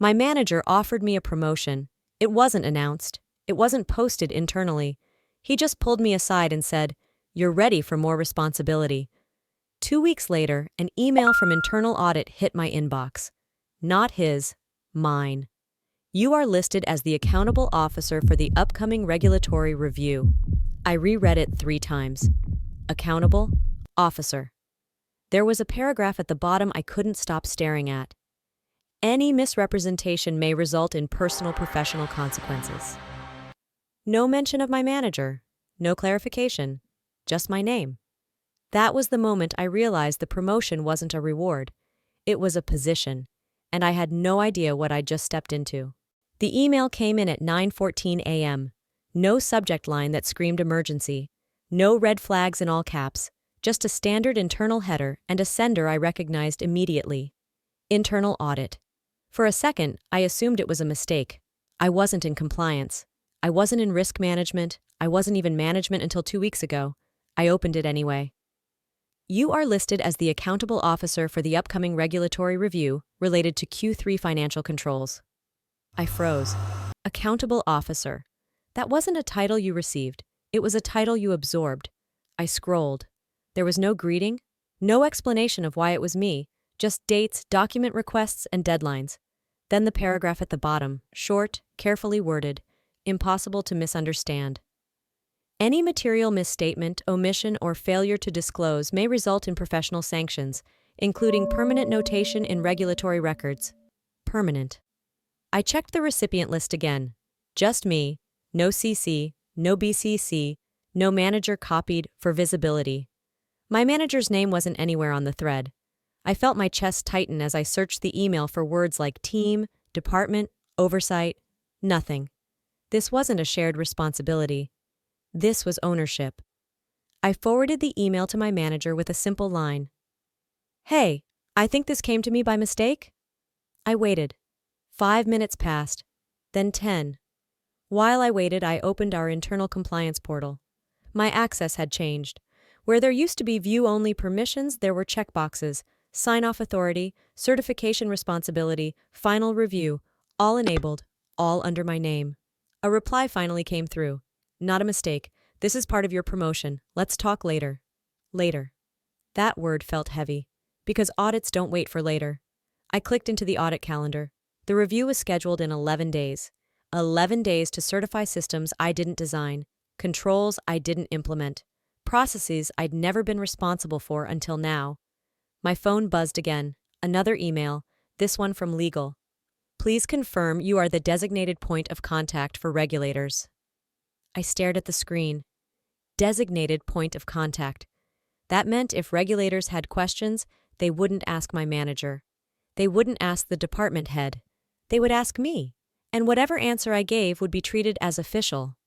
My manager offered me a promotion. It wasn't announced. It wasn't posted internally. He just pulled me aside and said, "You're ready for more responsibility." 2 weeks later, an email from internal audit hit my inbox. Not his, mine. "You are listed as the accountable officer for the upcoming regulatory review." I reread it 3 times. Accountable, officer. There was a paragraph at the bottom I couldn't stop staring at. Any misrepresentation may result in personal professional consequences. No mention of my manager. No clarification. Just my name. That was the moment I realized the promotion wasn't a reward. It was a position, and I had no idea what I'd just stepped into. The email came in at 9:14 a.m. No subject line that screamed emergency. No red flags in all caps. Just a standard internal header and a sender I recognized immediately. Internal audit. For a second, I assumed it was a mistake. I wasn't in compliance. I wasn't in risk management. I wasn't even management until 2 weeks ago. I opened it anyway. "You are listed as the accountable officer for the upcoming regulatory review related to Q3 financial controls." I froze. Accountable officer. That wasn't a title you received. It was a title you absorbed. I scrolled. There was no greeting, no explanation of why it was me, just dates, document requests, and deadlines. Then the paragraph at the bottom, short, carefully worded, impossible to misunderstand. "Any material misstatement, omission, or failure to disclose may result in professional sanctions, including permanent notation in regulatory records." Permanent. I checked the recipient list again. Just me, no CC, no BCC, no manager copied for visibility. My manager's name wasn't anywhere on the thread. I felt my chest tighten as I searched the email for words like team, department, oversight. Nothing. This wasn't a shared responsibility. This was ownership. I forwarded the email to my manager with a simple line. "Hey, I think this came to me by mistake." I waited. 5 minutes passed, then 10. While I waited, I opened our internal compliance portal. My access had changed. Where there used to be view-only permissions, there were checkboxes: sign-off authority, certification responsibility, final review, all enabled, all under my name. A reply finally came through. "Not a mistake. This is part of your promotion. Let's talk later." Later. That word felt heavy, because audits don't wait for later. I clicked into the audit calendar. The review was scheduled in 11 days. 11 days to certify systems I didn't design, controls I didn't implement, processes I'd never been responsible for until now. My phone buzzed again. Another email, this one from legal. "Please confirm you are the designated point of contact for regulators." I stared at the screen. Designated point of contact. That meant if regulators had questions, they wouldn't ask my manager. They wouldn't ask the department head. They would ask me, and whatever answer I gave would be treated as official.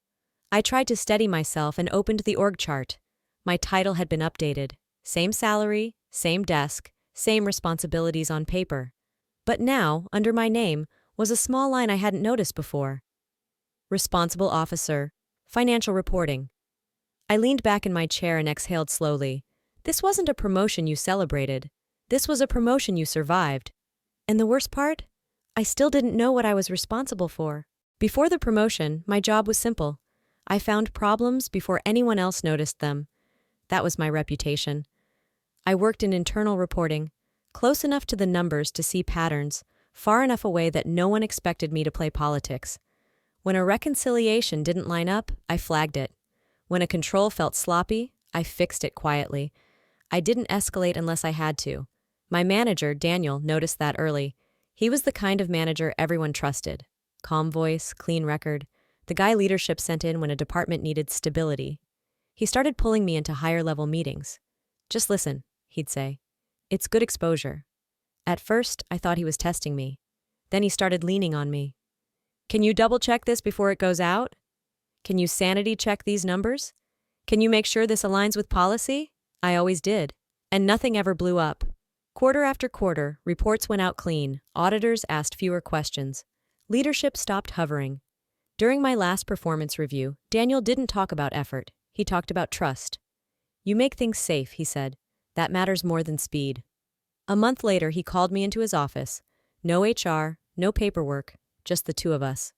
I tried to steady myself and opened the org chart. My title had been updated. Same salary, same desk, same responsibilities on paper. But now, under my name, was a small line I hadn't noticed before. Responsible officer, financial reporting. I leaned back in my chair and exhaled slowly. This wasn't a promotion you celebrated. This was a promotion you survived. And the worst part? I still didn't know what I was responsible for. Before the promotion, my job was simple. I found problems before anyone else noticed them. That was my reputation. I worked in internal reporting, close enough to the numbers to see patterns, far enough away that no one expected me to play politics. When a reconciliation didn't line up, I flagged it. When a control felt sloppy, I fixed it quietly. I didn't escalate unless I had to. My manager, Daniel, noticed that early. He was the kind of manager everyone trusted. Calm voice, clean record. The guy leadership sent in when a department needed stability. He started pulling me into higher-level meetings. "Just listen," he'd say. "It's good exposure." At first, I thought he was testing me. Then he started leaning on me. "Can you double-check this before it goes out? Can you sanity check these numbers? Can you make sure this aligns with policy?" I always did. And nothing ever blew up. Quarter after quarter, reports went out clean. Auditors asked fewer questions. Leadership stopped hovering. During my last performance review, Daniel didn't talk about effort. He talked about trust. "You make things safe," he said. "That matters more than speed." A month later, he called me into his office. No HR, No paperwork, just the two of us.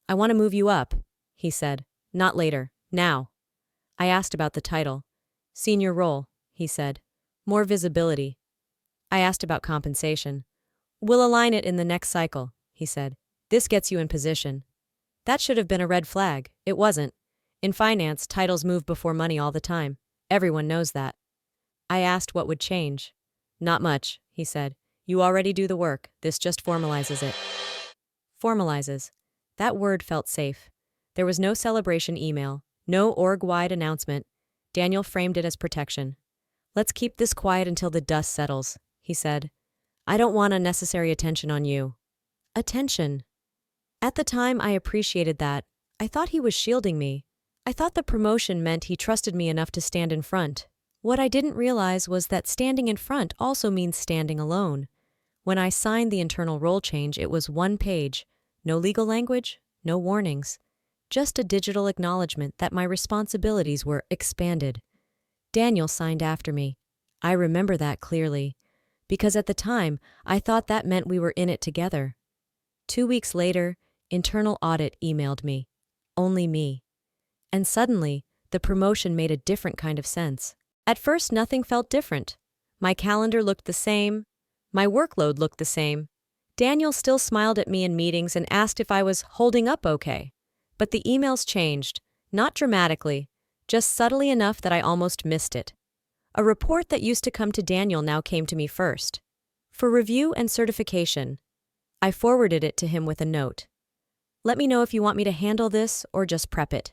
I want to move you up, he said. Not later, now. I asked about the title. Senior role, he said. More visibility. I asked about compensation. We'll align it in the next cycle, he said. This gets you in position. That should have been a red flag. It wasn't. In finance, titles move before money all the time. Everyone knows that. I asked what would change. Not much, he said. You already do the work. This just formalizes it. Formalizes. That word felt safe. There was no celebration email, no org-wide announcement. Daniel framed it as protection. Let's keep this quiet until the dust settles, he said. I don't want unnecessary attention on you. Attention. At the time, I appreciated that. I thought he was shielding me. I thought the promotion meant he trusted me enough to stand in front. What I didn't realize was that standing in front also means standing alone. When I signed the internal role change, it was one page. No legal language, no warnings. Just a digital acknowledgement that my responsibilities were expanded. Daniel signed after me. I remember that clearly, because at the time, I thought that meant we were in it together. 2 weeks later, internal audit emailed me. Only me. And suddenly, the promotion made a different kind of sense. At first, nothing felt different. My calendar looked the same. My workload looked the same. Daniel still smiled at me in meetings and asked if I was holding up okay. But the emails changed, not dramatically, just subtly enough that I almost missed it. A report that used to come to Daniel now came to me first. For review and certification. I forwarded it to him with a note. Let me know if you want me to handle this or just prep it.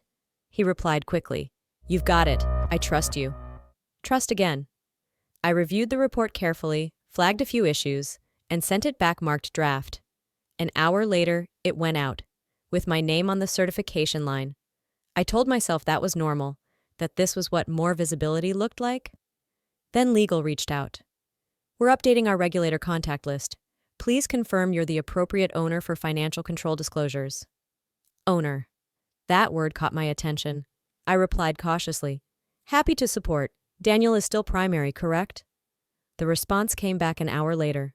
He replied quickly. You've got it. I trust you. Trust again. I reviewed the report carefully, flagged a few issues, and sent it back marked draft. An hour later, it went out, with my name on the certification line. I told myself that was normal, that this was what more visibility looked like. Then legal reached out. We're updating our regulator contact list. Please confirm you're the appropriate owner for financial control disclosures. Owner. That word caught my attention. I replied cautiously. Happy to support. Daniel is still primary, correct? The response came back an hour later.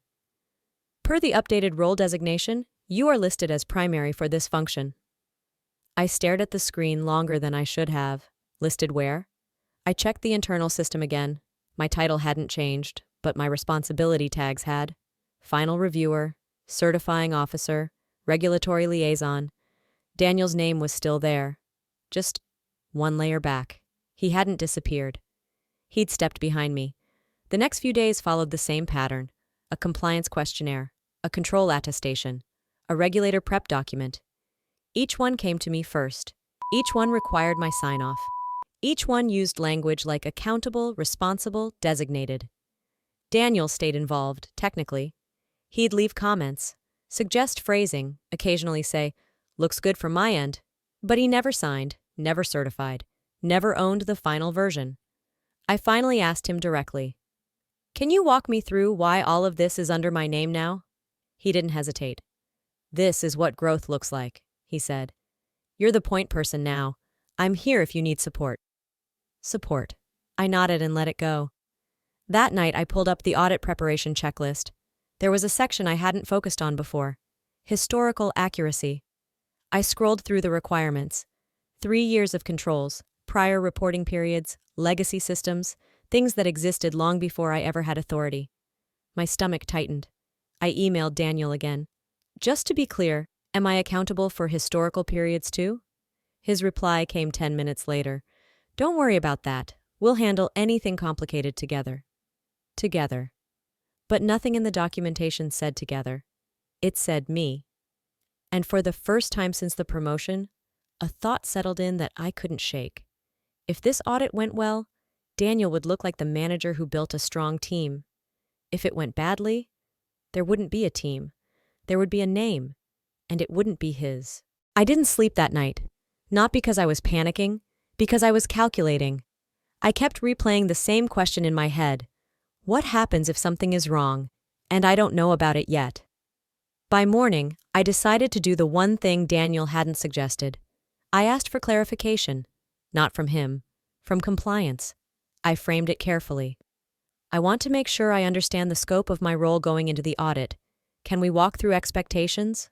Per the updated role designation, you are listed as primary for this function. I stared at the screen longer than I should have. Listed where? I checked the internal system again. My title hadn't changed, but my responsibility tags had. Final reviewer, certifying officer, regulatory liaison. Daniel's name was still there. Just one layer back. He hadn't disappeared. He'd stepped behind me. The next few days followed the same pattern. A compliance questionnaire, a control attestation, a regulator prep document. Each one came to me first. Each one required my sign-off. Each one used language like accountable, responsible, designated. Daniel stayed involved, technically. He'd leave comments, suggest phrasing, occasionally say, looks good from my end. But he never signed, never certified, never owned the final version. I finally asked him directly, can you walk me through why all of this is under my name now? He didn't hesitate. This is what growth looks like, he said. You're the point person now. I'm here if you need support. Support. I nodded and let it go. That night, I pulled up the audit preparation checklist. There was a section I hadn't focused on before. Historical accuracy. I scrolled through the requirements. 3 years of controls, prior reporting periods, legacy systems, things that existed long before I ever had authority. My stomach tightened. I emailed Daniel again. Just to be clear, am I accountable for historical periods too? His reply came 10 minutes later. Don't worry about that. We'll handle anything complicated together. Together. But nothing in the documentation said together. It said me. And for the first time since the promotion, a thought settled in that I couldn't shake. If this audit went well, Daniel would look like the manager who built a strong team. If it went badly, there wouldn't be a team. There would be a name, and it wouldn't be his. I didn't sleep that night. Not because I was panicking, because I was calculating. I kept replaying the same question in my head. What happens if something is wrong, and I don't know about it yet? By morning, I decided to do the one thing Daniel hadn't suggested. I asked for clarification, not from him, from compliance. I framed it carefully. I want to make sure I understand the scope of my role going into the audit. Can we walk through expectations?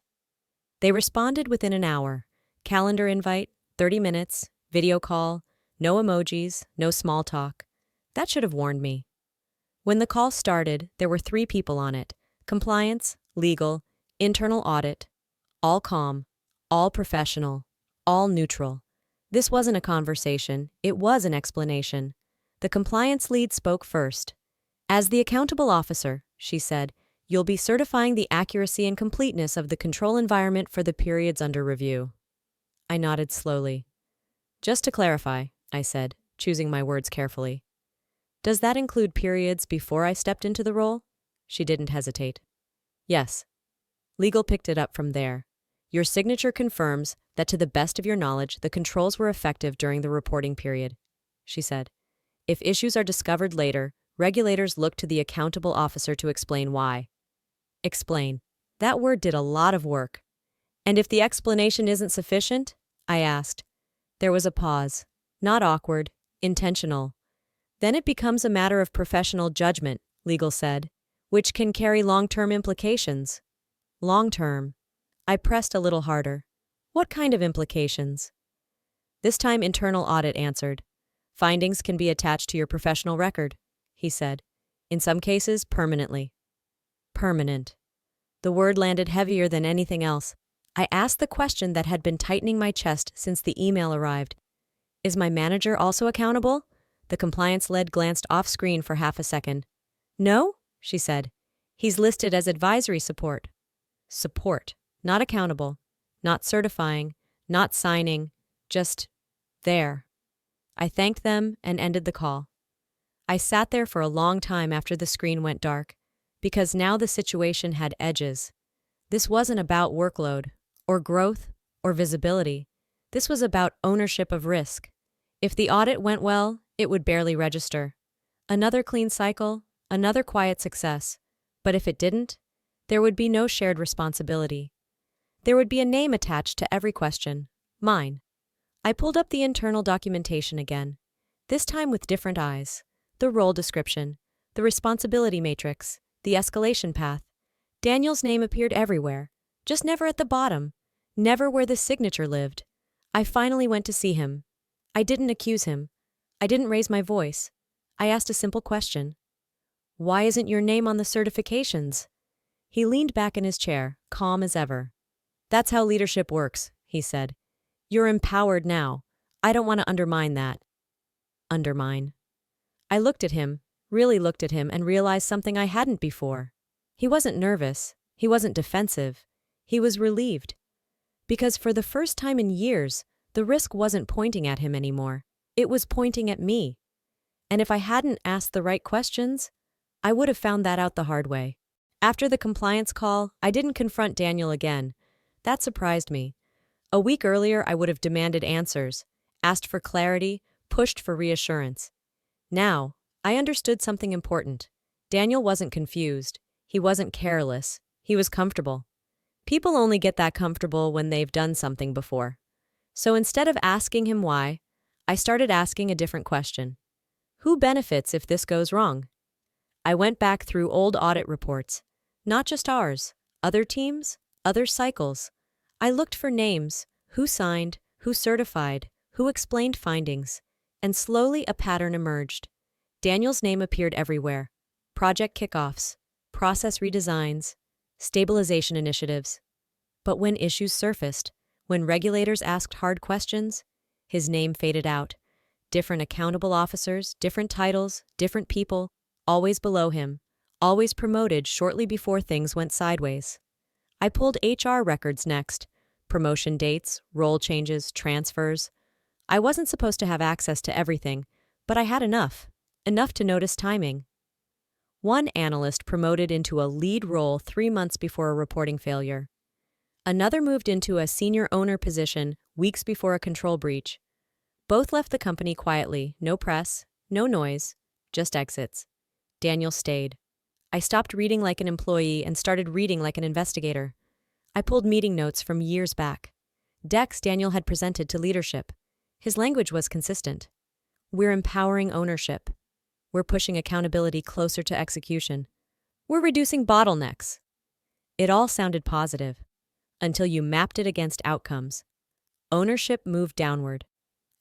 They responded within an hour. Calendar invite, 30 minutes, video call, no emojis, no small talk. That should have warned me. When the call started, there were 3 people on it: compliance, legal, internal audit. All calm, all professional, all neutral. This wasn't a conversation, it was an explanation. The compliance lead spoke first. As the accountable officer, she said, you'll be certifying the accuracy and completeness of the control environment for the periods under review. I nodded slowly. Just to clarify, I said, choosing my words carefully. Does that include periods before I stepped into the role? She didn't hesitate. Yes. Legal picked it up from there. Your signature confirms that to the best of your knowledge, the controls were effective during the reporting period, she said. If issues are discovered later, regulators look to the accountable officer to explain why. Explain. That word did a lot of work. And if the explanation isn't sufficient? I asked. There was a pause. Not awkward, intentional. Then it becomes a matter of professional judgment, legal said, which can carry long-term implications. Long-term. I pressed a little harder. What kind of implications? This time internal audit answered. Findings can be attached to your professional record, he said. In some cases, permanently. Permanent. The word landed heavier than anything else. I asked the question that had been tightening my chest since the email arrived. Is my manager also accountable? The compliance lead glanced off screen for half a second. No, she said. He's listed as advisory support. Support, not accountable, not certifying, not signing, just there. I thanked them and ended the call. I sat there for a long time after the screen went dark, because now the situation had edges. This wasn't about workload, or growth, or visibility. This was about ownership of risk. If the audit went well, it would barely register. Another clean cycle, another quiet success. But if it didn't, there would be no shared responsibility. There would be a name attached to every question. Mine. I pulled up the internal documentation again, this time with different eyes. The role description, the responsibility matrix, the escalation path. Daniel's name appeared everywhere, just never at the bottom, never where the signature lived. I finally went to see him. I didn't accuse him. I didn't raise my voice. I asked a simple question. Why isn't your name on the certifications? He leaned back in his chair, calm as ever. That's how leadership works, he said. You're empowered now. I don't want to undermine that. Undermine. I looked at him, really looked at him, and realized something I hadn't before. He wasn't nervous. He wasn't defensive. He was relieved. Because for the first time in years, the risk wasn't pointing at him anymore. It was pointing at me. And if I hadn't asked the right questions, I would have found that out the hard way. After the compliance call, I didn't confront Daniel again. That surprised me. A week earlier, I would have demanded answers, asked for clarity, pushed for reassurance. Now, I understood something important. Daniel wasn't confused. He wasn't careless. He was comfortable. People only get that comfortable when they've done something before. So instead of asking him why, I started asking a different question. Who benefits if this goes wrong? I went back through old audit reports, not just ours, other teams, other cycles. I looked for names, who signed, who certified, who explained findings, and slowly a pattern emerged. Daniel's name appeared everywhere. Project kickoffs, process redesigns, stabilization initiatives. But when issues surfaced, when regulators asked hard questions, his name faded out. Different accountable officers, different titles, different people, always below him, always promoted shortly before things went sideways. I pulled HR records next. Promotion dates, role changes, transfers. I wasn't supposed to have access to everything, but I had enough to notice timing. One analyst promoted into a lead role 3 months before a reporting failure. Another moved into a senior owner position weeks before a control breach. Both left the company quietly, no press, no noise, just exits. Daniel stayed. I stopped reading like an employee and started reading like an investigator. I pulled meeting notes from years back. Decks Daniel had presented to leadership. His language was consistent. We're empowering ownership. We're pushing accountability closer to execution. We're reducing bottlenecks. It all sounded positive, until you mapped it against outcomes. Ownership moved downward.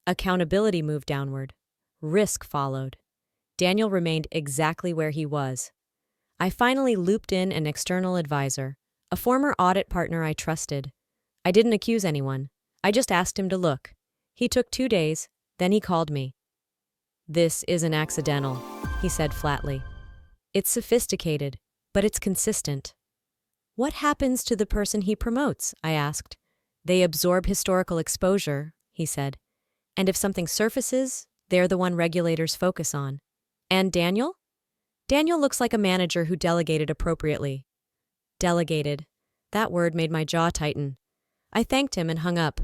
Accountability moved downward. Risk followed. Daniel remained exactly where he was. I finally looped in an external advisor, a former audit partner I trusted. I didn't accuse anyone. I just asked him to look. He took 2 days, then he called me. "This isn't accidental," he said flatly. "It's sophisticated, but it's consistent." "What happens to the person he promotes?" I asked. "They absorb historical exposure," he said. "And if something surfaces, they're the one regulators focus on." "And Daniel?" "Daniel looks like a manager who delegated appropriately." Delegated. That word made my jaw tighten. I thanked him and hung up.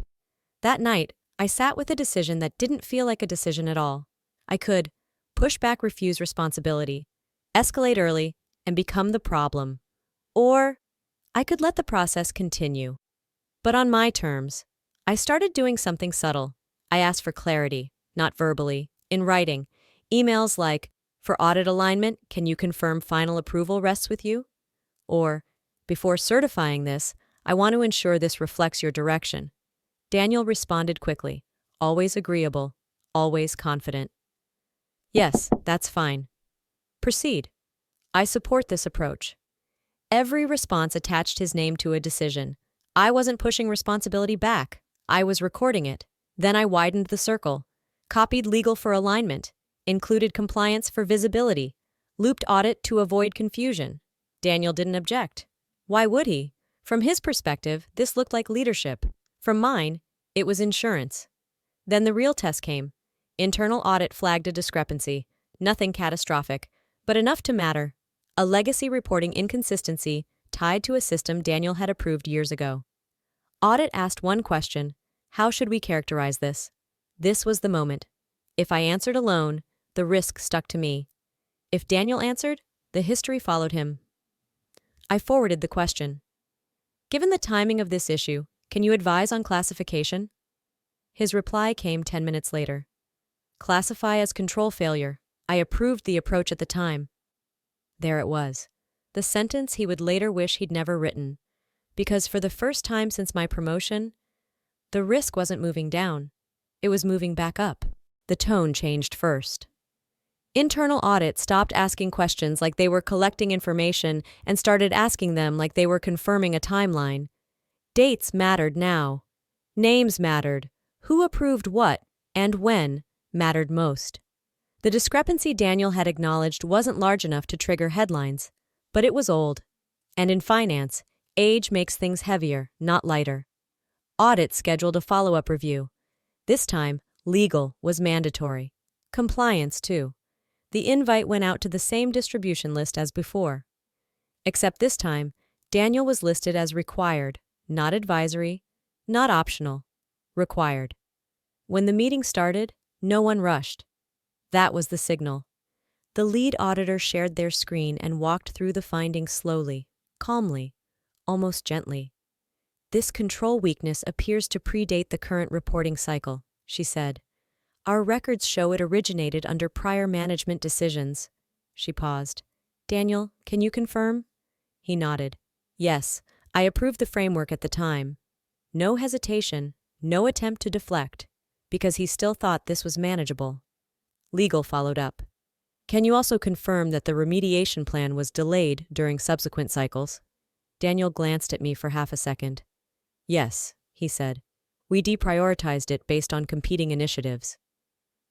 That night, I sat with a decision that didn't feel like a decision at all. I could push back, refuse responsibility, escalate early, and become the problem. Or I could let the process continue. But on my terms. I started doing something subtle. I asked for clarity, not verbally, in writing. Emails like, "For audit alignment, can you confirm final approval rests with you?" Or, "Before certifying this, I want to ensure this reflects your direction." Daniel responded quickly, always agreeable, always confident. "Yes, that's fine. Proceed. I support this approach." Every response attached his name to a decision. I wasn't pushing responsibility back. I was recording it. Then I widened the circle, copied legal for alignment, included compliance for visibility, looped audit to avoid confusion. Daniel didn't object. Why would he? From his perspective, this looked like leadership. From mine, it was insurance. Then the real test came. Internal audit flagged a discrepancy. Nothing catastrophic, but enough to matter. A legacy reporting inconsistency tied to a system Daniel had approved years ago. Audit asked one question: how should we characterize this? This was the moment. If I answered alone, the risk stuck to me. If Daniel answered, the history followed him. I forwarded the question. "Given the timing of this issue, can you advise on classification?" His reply came 10 minutes later. "Classify as control failure. I approved the approach at the time." There it was, the sentence he would later wish he'd never written. Because for the first time since my promotion, the risk wasn't moving down. It was moving back up. The tone changed first. Internal audit stopped asking questions like they were collecting information and started asking them like they were confirming a timeline. Dates mattered now. Names mattered. Who approved what and when mattered most. The discrepancy Daniel had acknowledged wasn't large enough to trigger headlines, but it was old. And in finance, age makes things heavier, not lighter. Audit scheduled a follow-up review. This time, legal was mandatory. Compliance, too. The invite went out to the same distribution list as before. Except this time, Daniel was listed as required, not advisory, not optional. Required. When the meeting started, no one rushed. That was the signal. The lead auditor shared their screen and walked through the findings slowly, calmly, almost gently. "This control weakness appears to predate the current reporting cycle," she said. "Our records show it originated under prior management decisions." She paused. "Daniel, can you confirm?" He nodded. "Yes, I approved the framework at the time." No hesitation, no attempt to deflect, because he still thought this was manageable. Legal followed up. "Can you also confirm that the remediation plan was delayed during subsequent cycles?" Daniel glanced at me for half a second. "Yes," he said. "We deprioritized it based on competing initiatives."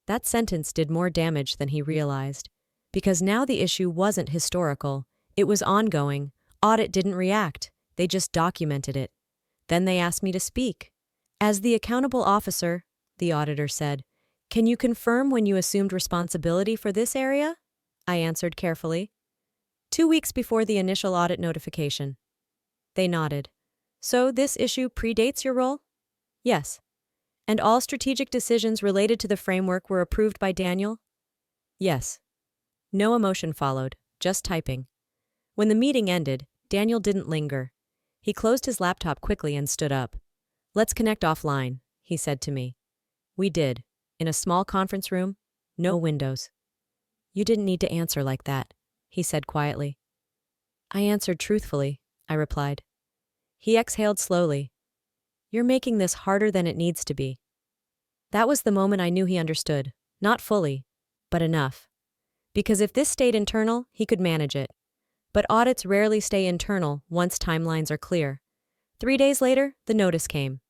That sentence did more damage than he realized, because now the issue wasn't historical. It was ongoing. Audit didn't react. They just documented it. Then they asked me to speak. "As the accountable officer," the auditor said, "can you confirm when you assumed responsibility for this area?" I answered carefully. 2 weeks before the initial audit notification." They nodded. "So this issue predates your role?" "Yes." "And all strategic decisions related to the framework were approved by Daniel?" "Yes." No emotion followed, just typing. When the meeting ended, Daniel didn't linger. He closed his laptop quickly and stood up. "Let's connect offline," he said to me. We did, in a small conference room, no windows. "You didn't need to answer like that," he said quietly. I answered truthfully. I replied. He exhaled slowly. You're making this harder than it needs to be. That was the moment I knew he understood. Not fully, but enough. Because if this stayed internal, he could manage it. But audits rarely stay internal once timelines are clear. 3 days later, the notice came.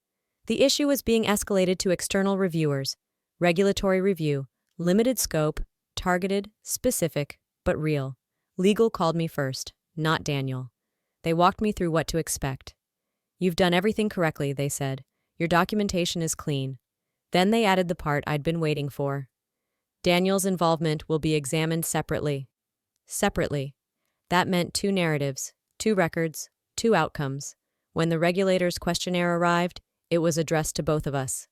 The issue was being escalated to external reviewers. Regulatory review, limited scope, targeted, specific, but real. Legal called me first, not Daniel. They walked me through what to expect. You've done everything correctly, they said. Your documentation is clean. Then they added the part I'd been waiting for. Daniel's involvement will be examined separately. Separately. That meant 2 narratives, 2 records, 2 outcomes. When the regulator's questionnaire arrived, it was addressed to both of us.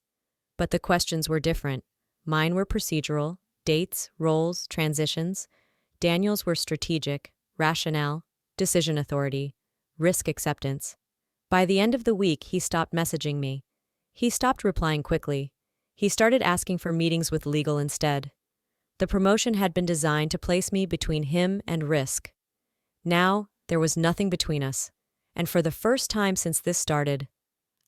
But the questions were different. Mine were procedural, dates, roles, transitions. Daniel's were strategic, rationale, decision authority, risk acceptance. By the end of the week, he stopped messaging me. He stopped replying quickly. He started asking for meetings with legal instead. The promotion had been designed to place me between him and risk. Now, there was nothing between us. And for the first time since this started,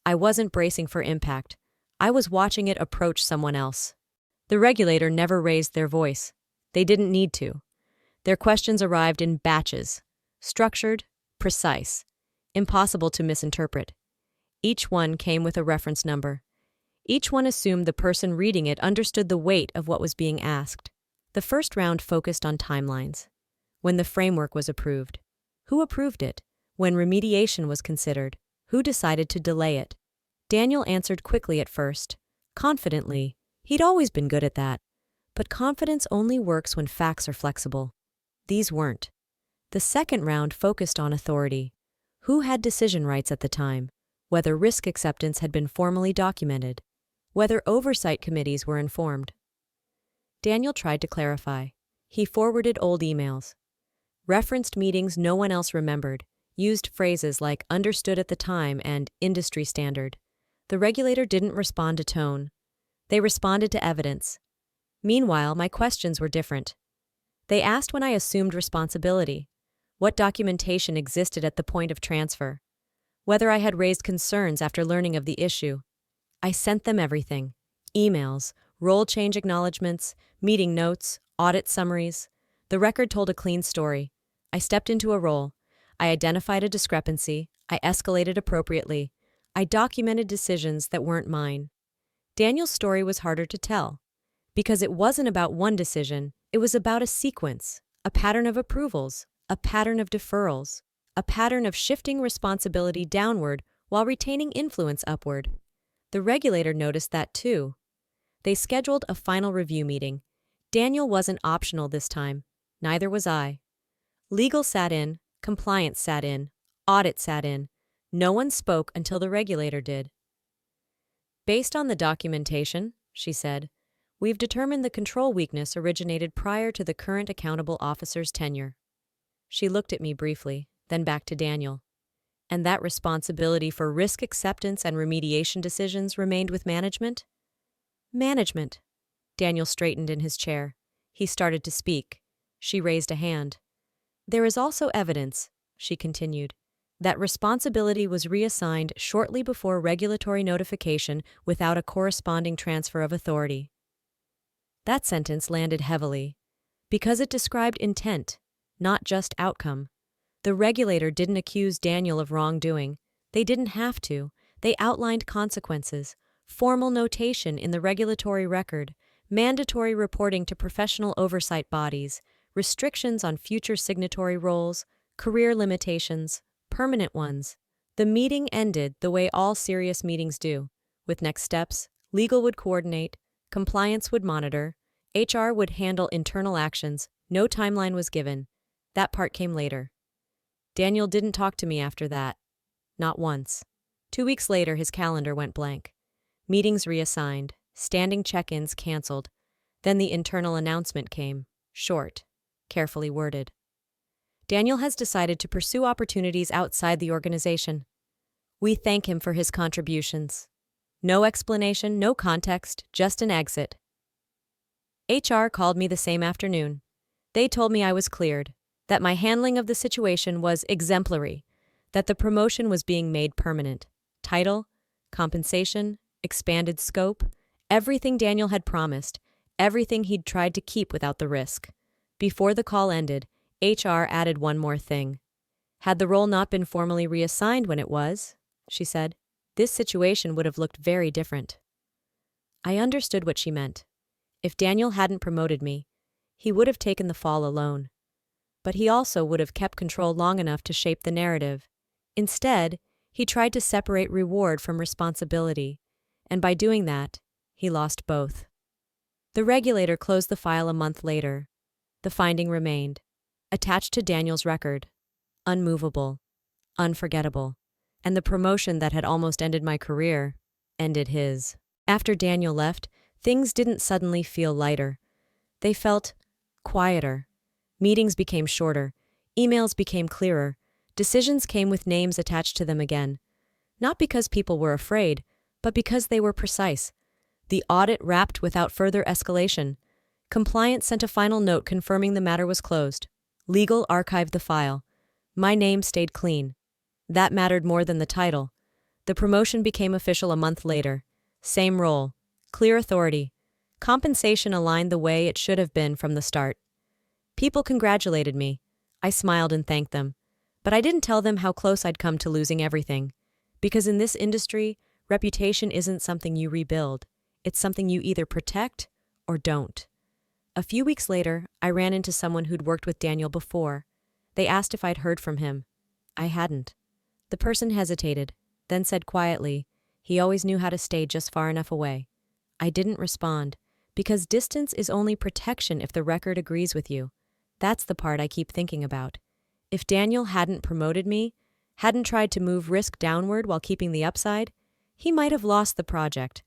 I wasn't bracing for impact. I was watching it approach someone else. The regulator never raised their voice. They didn't need to. Their questions arrived in batches. Structured, precise, impossible to misinterpret. Each one came with a reference number. Each one assumed the person reading it understood the weight of what was being asked. The first round focused on timelines. When the framework was approved. Who approved it? When remediation was considered. Who decided to delay it? Daniel answered quickly at first. Confidently. He'd always been good at that. But confidence only works when facts are flexible. These weren't. The second round focused on authority. Who had decision rights at the time? Whether risk acceptance had been formally documented. Whether oversight committees were informed. Daniel tried to clarify. He forwarded old emails. Referenced meetings no one else remembered. Used phrases like understood at the time and industry standard. The regulator didn't respond to tone. They responded to evidence. Meanwhile, my questions were different. They asked when I assumed responsibility, what documentation existed at the point of transfer, whether I had raised concerns after learning of the issue. I sent them everything: emails, role change acknowledgments, meeting notes, audit summaries. The record told a clean story. I stepped into a role. I identified a discrepancy. I escalated appropriately. I documented decisions that weren't mine. Daniel's story was harder to tell, because it wasn't about one decision. It was about a sequence, a pattern of approvals, a pattern of deferrals, a pattern of shifting responsibility downward while retaining influence upward. The regulator noticed that too. They scheduled a final review meeting. Daniel wasn't optional this time. Neither was I. Legal sat in, compliance sat in, audit sat in. No one spoke until the regulator did. Based on the documentation, she said, we've determined the control weakness originated prior to the current accountable officer's tenure. She looked at me briefly, then back to Daniel. And that responsibility for risk acceptance and remediation decisions remained with management? Management. Daniel straightened in his chair. He started to speak. She raised a hand. There is also evidence, she continued, that responsibility was reassigned shortly before regulatory notification without a corresponding transfer of authority. That sentence landed heavily, because it described intent, not just outcome. The regulator didn't accuse Daniel of wrongdoing. They didn't have to. They outlined consequences, formal notation in the regulatory record, mandatory reporting to professional oversight bodies, restrictions on future signatory roles, career limitations, permanent ones. The meeting ended the way all serious meetings do, with next steps. Legal would coordinate, compliance would monitor, HR would handle internal actions. No timeline was given. That part came later. Daniel didn't talk to me after that. Not once. 2 weeks later, his calendar went blank. Meetings reassigned, standing check-ins canceled. Then the internal announcement came, short, carefully worded. Daniel has decided to pursue opportunities outside the organization. We thank him for his contributions. No explanation, no context, just an exit. HR called me the same afternoon. They told me I was cleared, that my handling of the situation was exemplary, that the promotion was being made permanent. Title, compensation, expanded scope, everything Daniel had promised, everything he'd tried to keep without the risk. Before the call ended, HR added one more thing. Had the role not been formally reassigned when it was, she said, this situation would have looked very different. I understood what she meant. If Daniel hadn't promoted me, he would have taken the fall alone. But he also would have kept control long enough to shape the narrative. Instead, he tried to separate reward from responsibility, and by doing that, he lost both. The regulator closed the file a month later. The finding remained, attached to Daniel's record, unmovable, unforgettable, and the promotion that had almost ended my career ended his. After Daniel left, things didn't suddenly feel lighter. They felt quieter. Meetings became shorter, emails became clearer, decisions came with names attached to them again. Not because people were afraid, but because they were precise. The audit wrapped without further escalation. Compliance sent a final note confirming the matter was closed. Legal archived the file. My name stayed clean. That mattered more than the title. The promotion became official a month later. Same role, clear authority. Compensation aligned the way it should have been from the start. People congratulated me. I smiled and thanked them. But I didn't tell them how close I'd come to losing everything. Because in this industry, reputation isn't something you rebuild. It's something you either protect or don't. A few weeks later, I ran into someone who'd worked with Daniel before. They asked if I'd heard from him. I hadn't. The person hesitated, then said quietly, he always knew how to stay just far enough away. I didn't respond, because distance is only protection if the record agrees with you. That's the part I keep thinking about. If Daniel hadn't promoted me, hadn't tried to move risk downward while keeping the upside, he might have lost the project,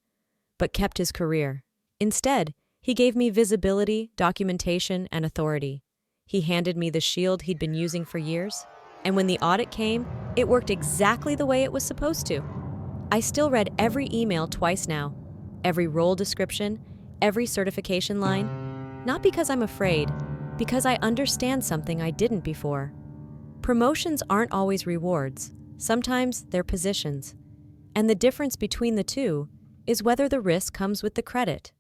but kept his career. Instead, he gave me visibility, documentation, and authority. He handed me the shield he'd been using for years, and when the audit came, it worked exactly the way it was supposed to. I still read every email twice now, every role description, every certification line, not because I'm afraid, because I understand something I didn't before. Promotions aren't always rewards. Sometimes they're positions. And the difference between the two is whether the risk comes with the credit.